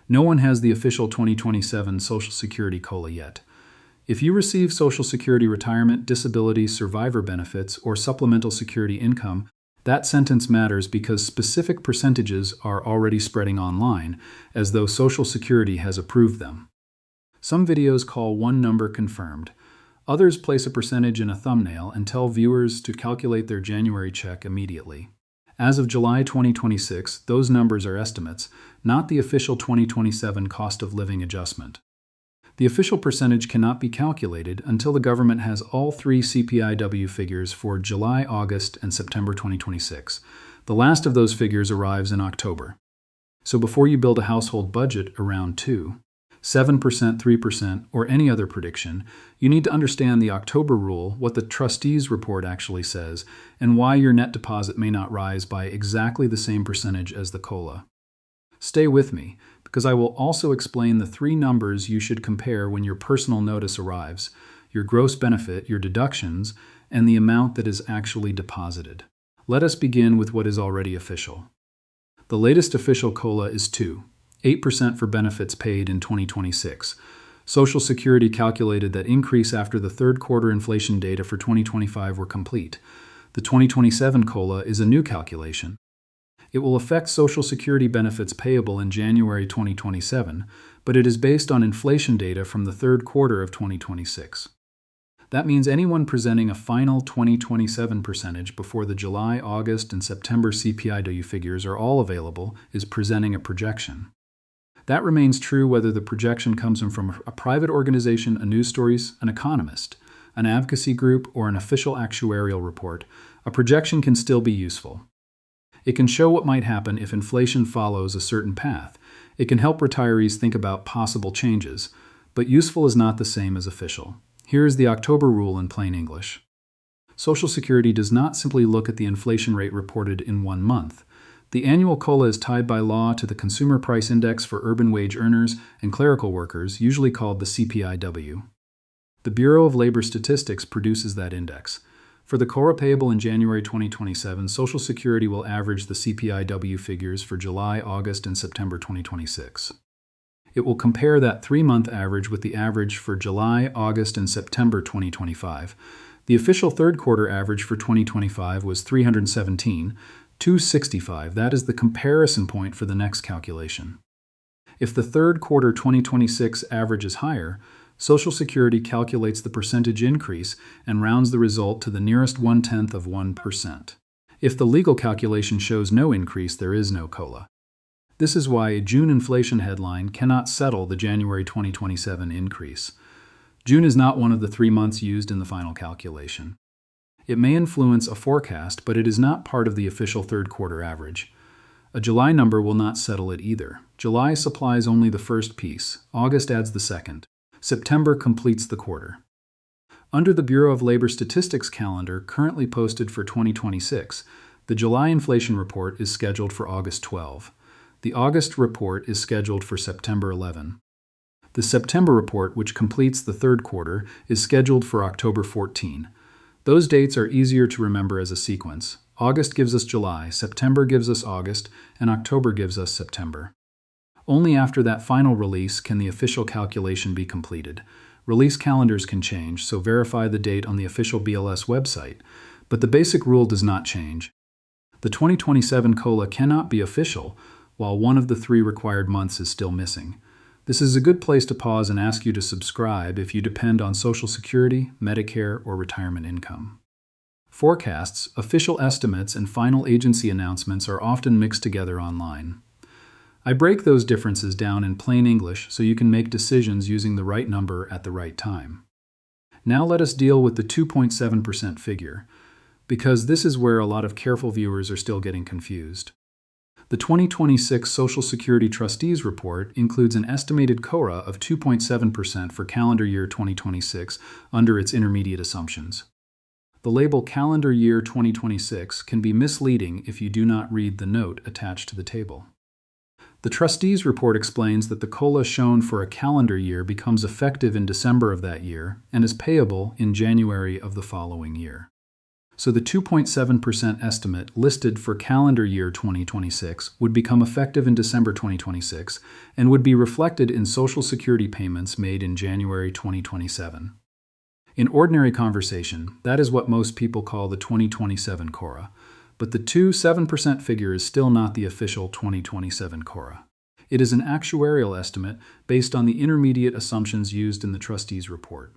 No one has the official 2027 Social Security COLA yet. If you receive Social Security retirement, disability, survivor benefits, or supplemental security income, that sentence matters because specific percentages are already spreading online, as though Social Security has approved them. Some videos call one number confirmed. Others place a percentage in a thumbnail and tell viewers to calculate their January check immediately. As of July 2026, those numbers are estimates, not the official 2027 cost of living adjustment. The official percentage cannot be calculated until the government has all three CPIW figures for July, August, and September 2026. The last of those figures arrives in October. So before you build a household budget around 2%, 7%, 3%, or any other prediction, you need to understand the October rule, what the trustees' report actually says, and why your net deposit may not rise by exactly the same percentage as the COLA. Stay with me, because I will also explain the three numbers you should compare when your personal notice arrives: your gross benefit, your deductions, and the amount that is actually deposited. Let us begin with what is already official. The latest official COLA is 8% for benefits paid in 2026. Social Security calculated that increase after the third quarter inflation data for 2025 were complete. The 2027 COLA is a new calculation. It will affect Social Security benefits payable in January 2027, but it is based on inflation data from the third quarter of 2026. That means anyone presenting a final 2027 percentage before the July, August, and September CPIW figures are all available is presenting a projection. That remains true whether the projection comes from a private organization, a news story, an economist, an advocacy group, or an official actuarial report. A projection can still be useful. It can show what might happen if inflation follows a certain path. It can help retirees think about possible changes, but useful is not the same as official. Here is the October rule in plain English. Social Security does not simply look at the inflation rate reported in 1 month. The annual COLA is tied by law to the Consumer Price Index for urban wage earners and clerical workers, usually called the CPIW. The Bureau of Labor Statistics produces that index. For the COLA payable in January 2027, Social Security will average the CPIW figures for July, August, and September 2026. It will compare that 3-month average with the average for July, August, and September 2025. The official third quarter average for 2025 was 317,265. That is the comparison point for the next calculation. If the third quarter 2026 average is higher, Social Security calculates the percentage increase and rounds the result to the nearest 1/10 of 1%. If the legal calculation shows no increase, there is no COLA. This is why a June inflation headline cannot settle the January 2027 increase. June is not one of the 3 months used in the final calculation. It may influence a forecast, but it is not part of the official third quarter average. A July number will not settle it either. July supplies only the first piece. August adds the second. September completes the quarter. Under the Bureau of Labor Statistics calendar currently posted for 2026, the July inflation report is scheduled for August 12. The August report is scheduled for September 11. The September report, which completes the third quarter, is scheduled for October 14. Those dates are easier to remember as a sequence. August gives us July, September gives us August, and October gives us September. Only after that final release can the official calculation be completed. Release calendars can change, so verify the date on the official BLS website, but the basic rule does not change. The 2027 COLA cannot be official while one of the 3 required months is still missing. This is a good place to pause and ask you to subscribe if you depend on Social Security, Medicare, or retirement income. Forecasts, official estimates, and final agency announcements are often mixed together online. I break those differences down in plain English so you can make decisions using the right number at the right time. Now let us deal with the 2.7% figure, because this is where a lot of careful viewers are still getting confused. The 2026 Social Security Trustees Report includes an estimated COLA of 2.7% for calendar year 2026 under its intermediate assumptions. The label calendar year 2026 can be misleading if you do not read the note attached to the table. The trustees' report explains that the COLA shown for a calendar year becomes effective in December of that year and is payable in January of the following year. So the 2.7% estimate listed for calendar year 2026 would become effective in December 2026 and would be reflected in Social Security payments made in January 2027. In ordinary conversation, that is what most people call the 2027 CORA, but the 7% figure is still not the official 2027 CORA. It is an actuarial estimate based on the intermediate assumptions used in the trustees' report.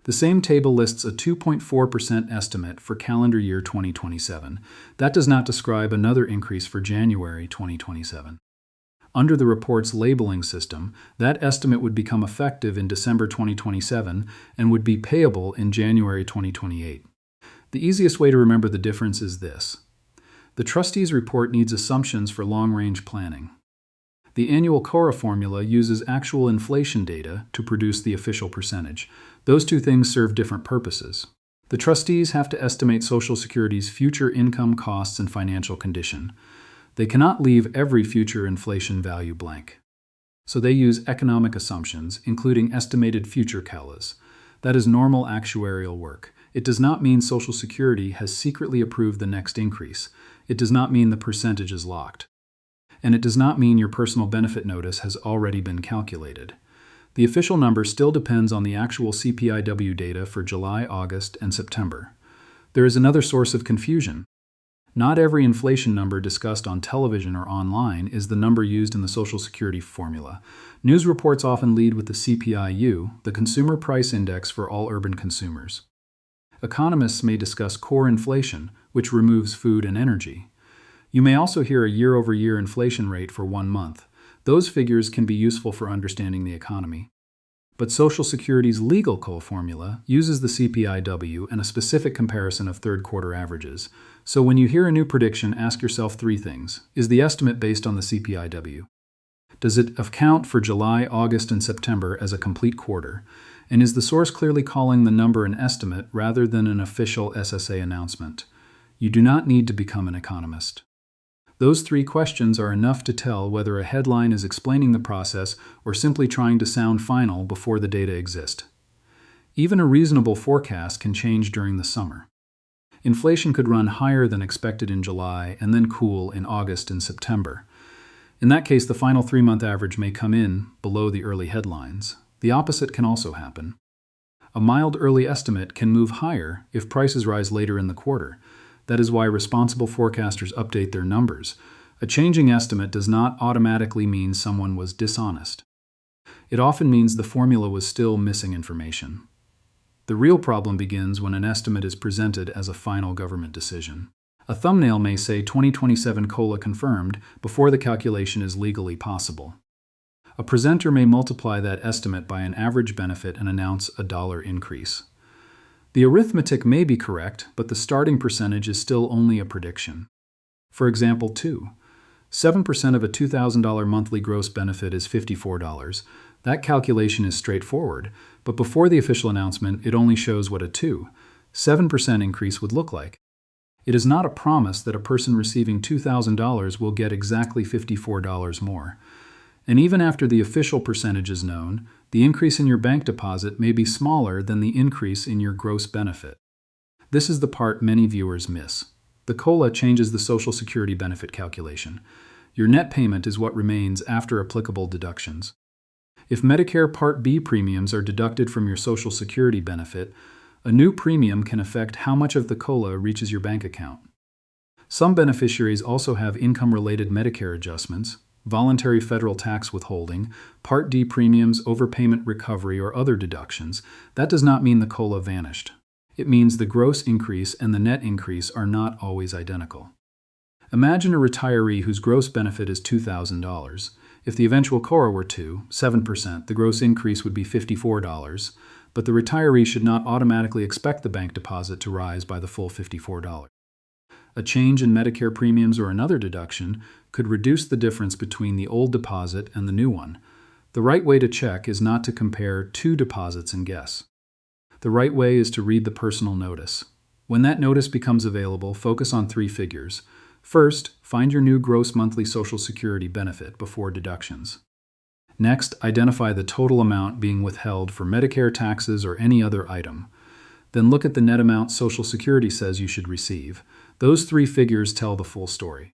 The same table lists a 2.4% estimate for calendar year 2027. That does not describe another increase for January 2027. Under the report's labeling system, that estimate would become effective in December 2027 and would be payable in January 2028. The easiest way to remember the difference is this. The trustees' report needs assumptions for long-range planning. The annual CORA formula uses actual inflation data to produce the official percentage. Those two things serve different purposes. The trustees have to estimate Social Security's future income, costs, and financial condition. They cannot leave every future inflation value blank. So they use economic assumptions, including estimated future CALAs. That is normal actuarial work. It does not mean Social Security has secretly approved the next increase. It does not mean the percentage is locked. And it does not mean your personal benefit notice has already been calculated. The official number still depends on the actual CPIW data for July, August, and September. There is another source of confusion. Not every inflation number discussed on television or online is the number used in the Social Security formula. News reports often lead with the CPIU, the Consumer Price Index for all urban consumers. Economists may discuss core inflation, which removes food and energy. You may also hear a year-over-year inflation rate for 1 month. Those figures can be useful for understanding the economy. But Social Security's legal COLA formula uses the CPIW and a specific comparison of third-quarter averages. So when you hear a new prediction, ask yourself 3 things. Is the estimate based on the CPIW? Does it account for July, August, and September as a complete quarter? And is the source clearly calling the number an estimate rather than an official SSA announcement? You do not need to become an economist. Those 3 questions are enough to tell whether a headline is explaining the process or simply trying to sound final before the data exist. Even a reasonable forecast can change during the summer. Inflation could run higher than expected in July and then cool in August and September. In that case, the final 3-month average may come in below the early headlines. The opposite can also happen. A mild early estimate can move higher if prices rise later in the quarter. That is why responsible forecasters update their numbers. A changing estimate does not automatically mean someone was dishonest. It often means the formula was still missing information. The real problem begins when an estimate is presented as a final government decision. A thumbnail may say 2027 COLA confirmed before the calculation is legally possible. A presenter may multiply that estimate by an average benefit and announce a $1 increase. The arithmetic may be correct, but the starting percentage is still only a prediction. For example, 7% of a $2,000 monthly gross benefit is $54. That calculation is straightforward, but before the official announcement, it only shows what a 7% increase would look like. It is not a promise that a person receiving $2,000 will get exactly $54 more. And even after the official percentage is known, the increase in your bank deposit may be smaller than the increase in your gross benefit. This is the part many viewers miss. The COLA changes the Social Security benefit calculation. Your net payment is what remains after applicable deductions. If Medicare Part B premiums are deducted from your Social Security benefit, a new premium can affect how much of the COLA reaches your bank account. Some beneficiaries also have income-related Medicare adjustments, voluntary federal tax withholding, Part D premiums, overpayment recovery, or other deductions. That does not mean the COLA vanished. It means the gross increase and the net increase are not always identical. Imagine a retiree whose gross benefit is $2,000. If the eventual CORA were 7%, the gross increase would be $54, but the retiree should not automatically expect the bank deposit to rise by the full $54. A change in Medicare premiums or another deduction could reduce the difference between the old deposit and the new one. The right way to check is not to compare 2 deposits and guess. The right way is to read the personal notice. When that notice becomes available, focus on 3 figures. First, find your new gross monthly Social Security benefit before deductions. Next, identify the total amount being withheld for Medicare taxes or any other item. Then look at the net amount Social Security says you should receive. Those three figures tell the full story.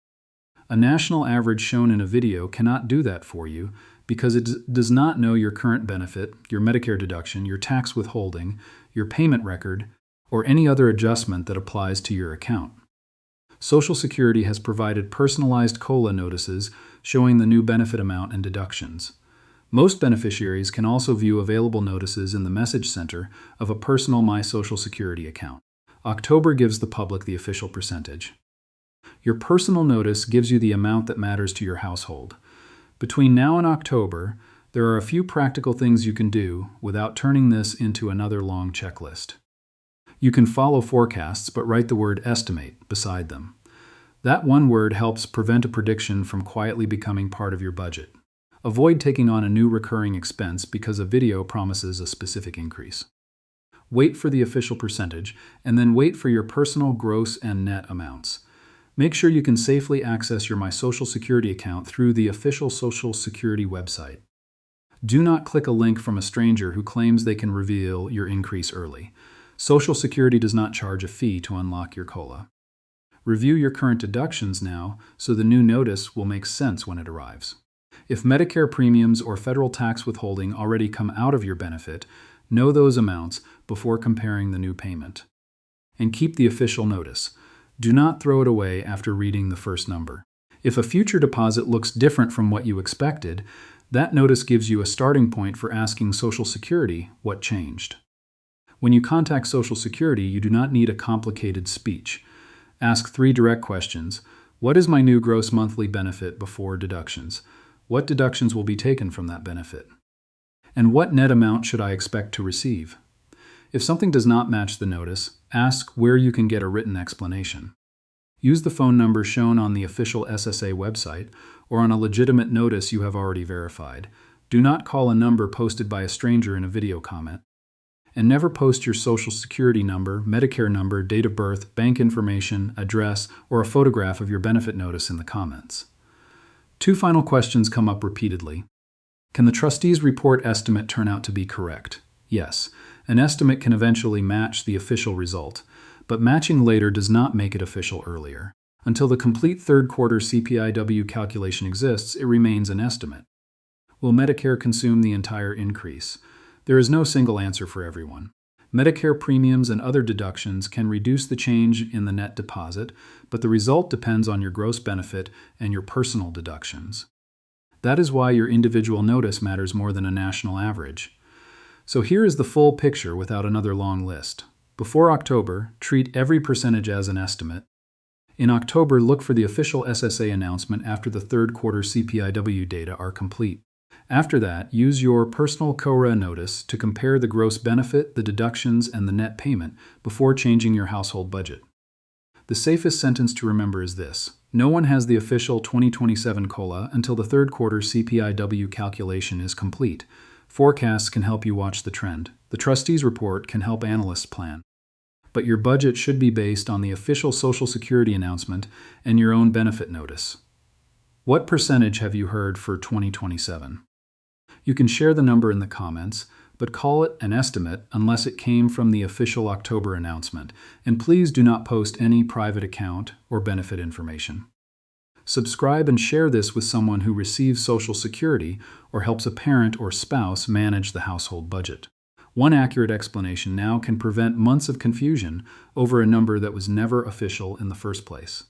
A national average shown in a video cannot do that for you because it does not know your current benefit, your Medicare deduction, your tax withholding, your payment record, or any other adjustment that applies to your account. Social Security has provided personalized COLA notices showing the new benefit amount and deductions. Most beneficiaries can also view available notices in the message center of a personal My Social Security account. October gives the public the official percentage. Your personal notice gives you the amount that matters to your household. Between now and October, there are a few practical things you can do without turning this into another long checklist. You can follow forecasts but write the word estimate beside them. That one word helps prevent a prediction from quietly becoming part of your budget. Avoid taking on a new recurring expense because a video promises a specific increase. Wait for the official percentage, and then wait for your personal gross and net amounts. Make sure you can safely access your My Social Security account through the official Social Security website. Do not click a link from a stranger who claims they can reveal your increase early. Social Security does not charge a fee to unlock your COLA. Review your current deductions now so the new notice will make sense when it arrives. If Medicare premiums or federal tax withholding already come out of your benefit, know those amounts before comparing the new payment. And keep the official notice. Do not throw it away after reading the first number. If a future deposit looks different from what you expected, that notice gives you a starting point for asking Social Security what changed. When you contact Social Security, you do not need a complicated speech. Ask 3 direct questions. What is my new gross monthly benefit before deductions? What deductions will be taken from that benefit? And what net amount should I expect to receive? If something does not match the notice, ask where you can get a written explanation. Use the phone number shown on the official SSA website or on a legitimate notice you have already verified. Do not call a number posted by a stranger in a video comment. And never post your Social Security number, Medicare number, date of birth, bank information, address, or a photograph of your benefit notice in the comments. 2 final questions come up repeatedly. Can the trustee's report estimate turn out to be correct? Yes, an estimate can eventually match the official result, but matching later does not make it official earlier. Until the complete third quarter CPIW calculation exists, it remains an estimate. Will Medicare consume the entire increase? There is no single answer for everyone. Medicare premiums and other deductions can reduce the change in the net deposit, but the result depends on your gross benefit and your personal deductions. That is why your individual notice matters more than a national average. So here is the full picture without another long list. Before October, treat every percentage as an estimate. In October, look for the official SSA announcement after the third quarter CPIW data are complete. After that, use your personal CORA notice to compare the gross benefit, the deductions, and the net payment before changing your household budget. The safest sentence to remember is this: no one has the official 2027 COLA until the third quarter CPIW calculation is complete. Forecasts can help you watch the trend. The trustee's report can help analysts plan. But your budget should be based on the official Social Security announcement and your own benefit notice. What percentage have you heard for 2027? You can share the number in the comments, but call it an estimate unless it came from the official October announcement, and please do not post any private account or benefit information. Subscribe and share this with someone who receives Social Security or helps a parent or spouse manage the household budget. One accurate explanation now can prevent months of confusion over a number that was never official in the first place.